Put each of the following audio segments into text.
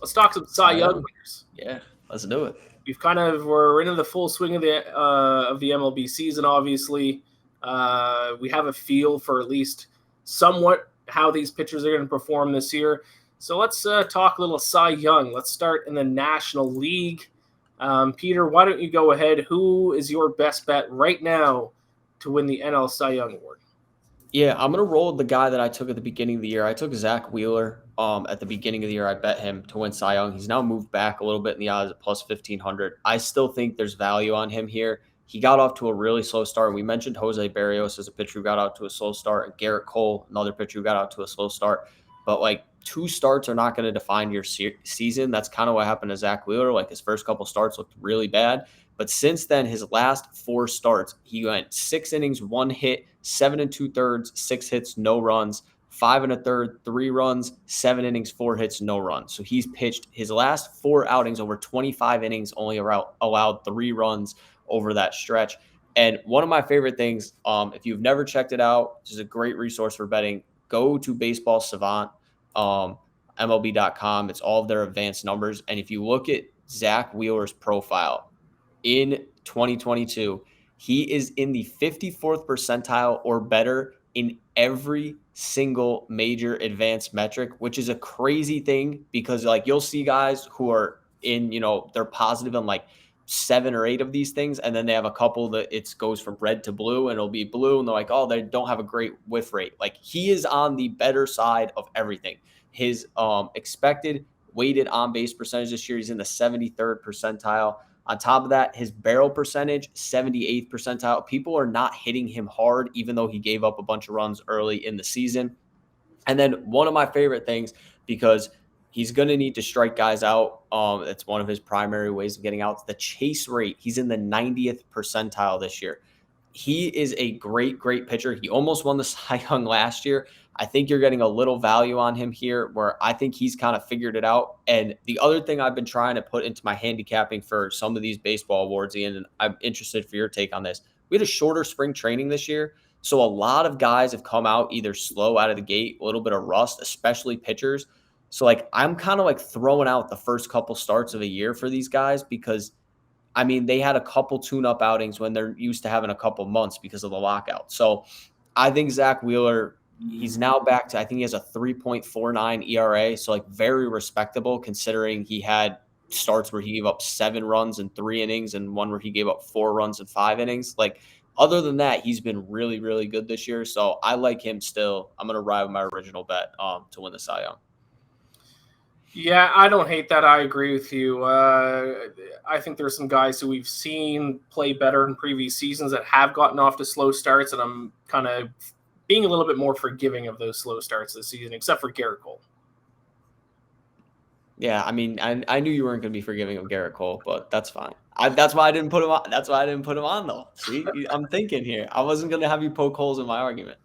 Let's talk some Cy Young winners. Yeah, let's do it. We're into the full swing of the MLB season. Obviously, we have a feel for at least somewhat how these pitchers are going to perform this year. So let's talk a little Cy Young. Let's start in the National League. Peter, why don't you go ahead? Who is your best bet right now to win the NL Cy Young Award? Yeah, I'm gonna roll with the guy that I took at the beginning of the year. I took Zach Wheeler. At the beginning of the year, I bet him to win Cy Young. He's now moved back a little bit in the odds at plus 1,500. I still think there's value on him here. He got off to a really slow start. We mentioned Jose Barrios as a pitcher who got out to a slow start, and Garrett Cole, another pitcher who got out to a slow start. But like 2 starts are not going to define your season. That's kind of what happened to Zach Wheeler. Like his first couple starts looked really bad. But since then, his last 4 starts, he went 6 innings, 1 hit, 7 2/3, 6 hits, no runs, 5 1/3, 3 runs, 7 innings, 4 hits, no runs. So he's pitched his last 4 outings over 25 innings, only allowed 3 runs over that stretch. And one of my favorite things, if you've never checked it out, which is a great resource for betting, go to Baseball Savant, MLB.com. It's all of their advanced numbers. And if you look at Zach Wheeler's profile, in 2022, he is in the 54th percentile or better in every single major advanced metric, which is a crazy thing because like you'll see guys who are in, they're positive on like 7 or 8 of these things. And then they have a couple that it goes from red to blue and it'll be blue. And they're like, oh, they don't have a great whiff rate. Like he is on the better side of everything. His expected weighted on base percentage this year, he's in the 73rd percentile. On top of that, his barrel percentage, 78th percentile. People are not hitting him hard, even though he gave up a bunch of runs early in the season. And then one of my favorite things, because he's going to need to strike guys out. That's one of his primary ways of getting out. The chase rate, he's in the 90th percentile this year. He is a great, great pitcher. He almost won the Cy Young last year. I think you're getting a little value on him here where I think he's kind of figured it out. And the other thing I've been trying to put into my handicapping for some of these baseball awards, Ian, and I'm interested for your take on this. We had a shorter spring training this year. So a lot of guys have come out either slow out of the gate, a little bit of rust, especially pitchers. So like I'm kind of like throwing out the first couple starts of a year for these guys because I mean, they had a couple tune-up outings when they're used to having a couple months because of the lockout. So I think Zach Wheeler, he's now back to, I think he has a 3.49 ERA. So like very respectable considering he had starts where he gave up 7 runs in 3 innings and one where he gave up 4 runs in 5 innings. Like other than that, he's been really, really good this year. So I like him still. I'm going to ride with my original bet to win the Cy Young. Yeah, I don't hate that. I agree with you. I think there's some guys who we've seen play better in previous seasons that have gotten off to slow starts, and I'm kind of being a little bit more forgiving of those slow starts this season, except for Garrett Cole. Yeah, I mean, I knew you weren't going to be forgiving of Garrett Cole, but that's fine. That's why I didn't put him on. That's why I didn't put him on, though. See, I'm thinking here. I wasn't going to have you poke holes in my argument.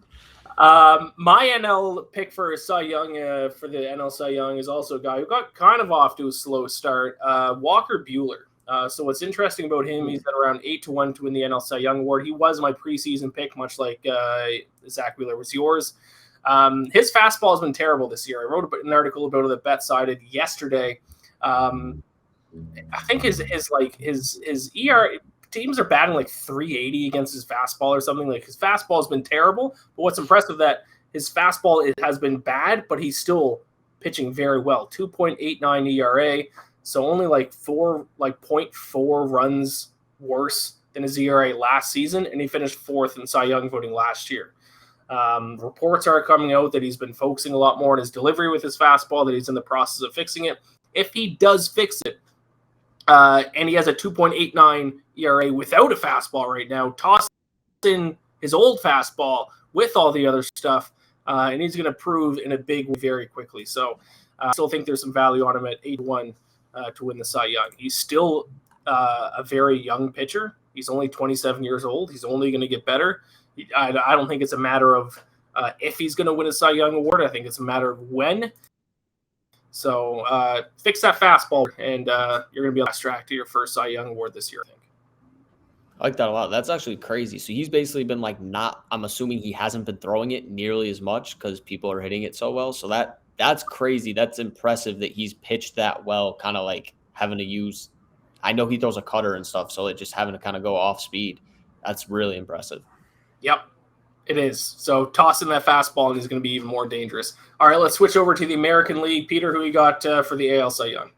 My NL pick for Cy Young, for the NL Cy Young, is also a guy who got kind of off to a slow start, Walker Buehler. So what's interesting about him, he's at around 8-1 to win the NL Cy Young Award. He was my preseason pick, much like Zach Wheeler was yours. His fastball has been terrible this year. I wrote an article about it that BetSided yesterday. I think his ER teams are batting like 380 against his fastball or something. Like his fastball has been terrible, but what's impressive that his fastball has been bad, but he's still pitching very well. 2.89 ERA, so only like 0.4 runs worse than his ERA last season, and he finished 4th in Cy Young voting last year. Reports are coming out that he's been focusing a lot more on his delivery with his fastball, that he's in the process of fixing it. If he does fix it, and he has a 2.89 ERA without a fastball right now, toss in his old fastball with all the other stuff, and he's going to prove in a big way very quickly. So I still think there's some value on him at 8-1 to win the Cy Young. He's still a very young pitcher. He's only 27 years old. He's only going to get better. I don't think it's a matter of if he's going to win a Cy Young Award. I think it's a matter of when. So fix that fastball, and you're going to be on track to your first Cy Young Award this year, I think. I like that a lot. That's actually crazy. So he's basically been like I'm assuming he hasn't been throwing it nearly as much because people are hitting it so well. So that that's crazy. That's impressive that he's pitched that well, kind of like having to use. I know he throws a cutter and stuff, so just having to kind of go off speed. That's really impressive. Yep, it is. So tossing that fastball is going to be even more dangerous. All right, let's switch over to the American League. Peter, who you got for the AL Cy Young?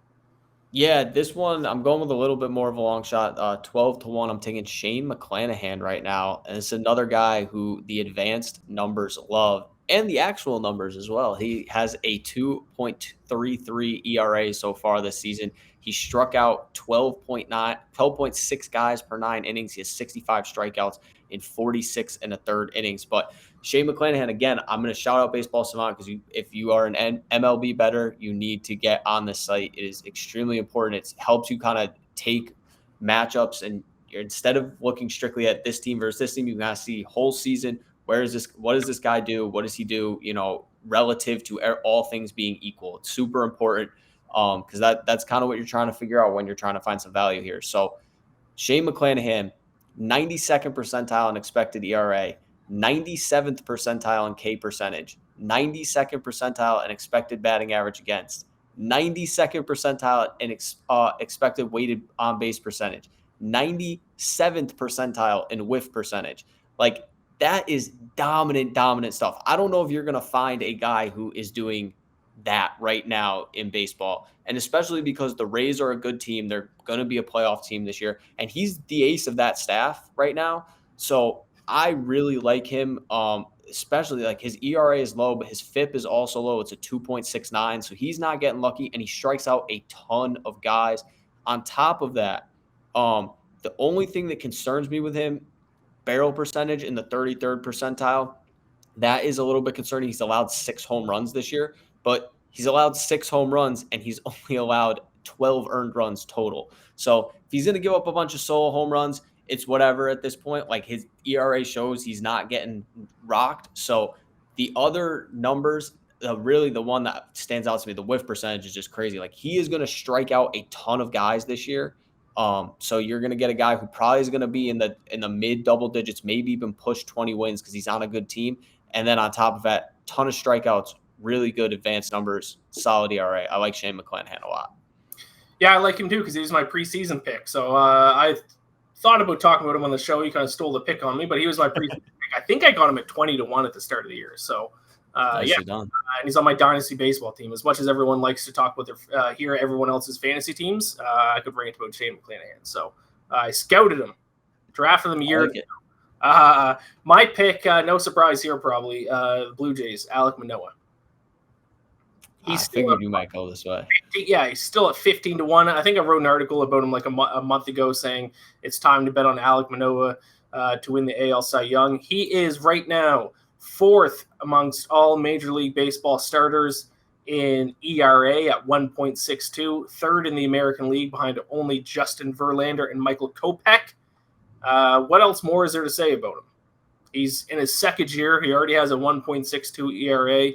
Yeah, this one I'm going with a little bit more of a long shot. 12-1. I'm taking Shane McClanahan right now, and it's another guy who the advanced numbers love and the actual numbers as well. He has a 2.33 ERA so far this season. He struck out 12.6 guys per 9 innings. He has 65 strikeouts in 46 and a third innings. But Shane McClanahan, again, I'm going to shout out Baseball Savant because if you are an MLB bettor, you need to get on this site. It is extremely important. It helps you kind of take matchups, and instead of looking strictly at this team versus this team, you can see whole season. Where is this? What does this guy do? What does he do? Relative to all things being equal, it's super important because that's kind of what you're trying to figure out when you're trying to find some value here. So Shane McClanahan, 92nd percentile in expected ERA, 97th percentile in K percentage, 92nd percentile in expected batting average against, 92nd percentile in expected weighted on base percentage, 97th percentile in whiff percentage. Like, that is dominant stuff. I don't know if you're going to find a guy who is doing that right now in baseball. And especially because the Rays are a good team. They're going to be a playoff team this year. And he's the ace of that staff right now. So I really like him. Especially like his ERA is low, but his FIP is also low. It's a 2.69. So he's not getting lucky, and he strikes out a ton of guys. On top of that, the only thing that concerns me with him, barrel percentage in the 33rd percentile. That is a little bit concerning. He's allowed 6 home runs this year, but he's allowed 6 home runs and he's only allowed 12 earned runs total. So if he's going to give up a bunch of solo home runs, it's whatever at this point. Like, his ERA shows he's not getting rocked. So the other numbers, really the one that stands out to me, the whiff percentage is just crazy. Like, he is going to strike out a ton of guys this year. So you're going to get a guy who probably is going to be in the mid double digits, maybe even push 20 wins because he's on a good team. And then on top of that, ton of strikeouts, really good advanced numbers, solid ERA. I like Shane McClanahan a lot. Yeah, I like him too because he was my preseason pick. So I thought about talking about him on the show. He kind of stole the pick on me, but he was my preseason pick. I think I got him at 20-1 at the start of the year. So Nicely done. And he's on my dynasty baseball team. As much as everyone likes to talk about hear everyone else's fantasy teams, I could bring it about Shane McClanahan. So I scouted him, drafted him a year ago. My pick, no surprise here, probably Blue Jays, Alek Manoah. I figured you might go this way. Yeah, he's still at 15-1. I think I wrote an article about him like a month ago saying it's time to bet on Alek Manoah to win the AL Cy Young. He is right now 4th amongst all Major League Baseball starters in ERA at 1.62, 3rd in the American League behind only Justin Verlander and Michael Kopech. What else more is there to say about him? He's in his 2nd year. He already has a 1.62 ERA.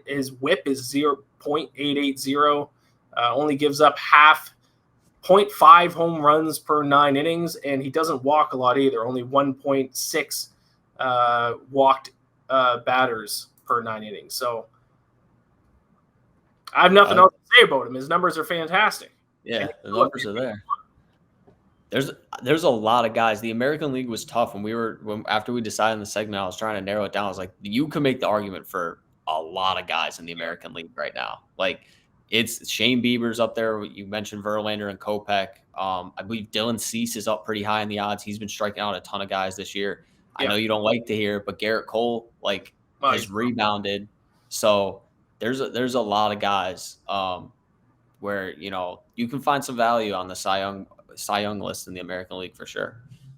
His whip is 0.880. Only gives up 0.5 home runs per 9 innings, and he doesn't walk a lot either. Only 1.6 walked batters per 9 innings. So I have nothing else to say about him. His numbers are fantastic. Yeah, the numbers are there. There's a lot of guys. The American League was tough after we decided on the segment. I was trying to narrow it down. I was like, you can make the argument for a lot of guys in the American League right now. Like, it's Shane Bieber's up there. You mentioned Verlander and Kopech. I believe Dylan Cease is up pretty high in the odds. He's been striking out a ton of guys this year. Yeah. I know you don't like to hear it, but Garrett Cole has rebounded. So there's a lot of guys where you can find some value on the Cy Young list in the American League for sure.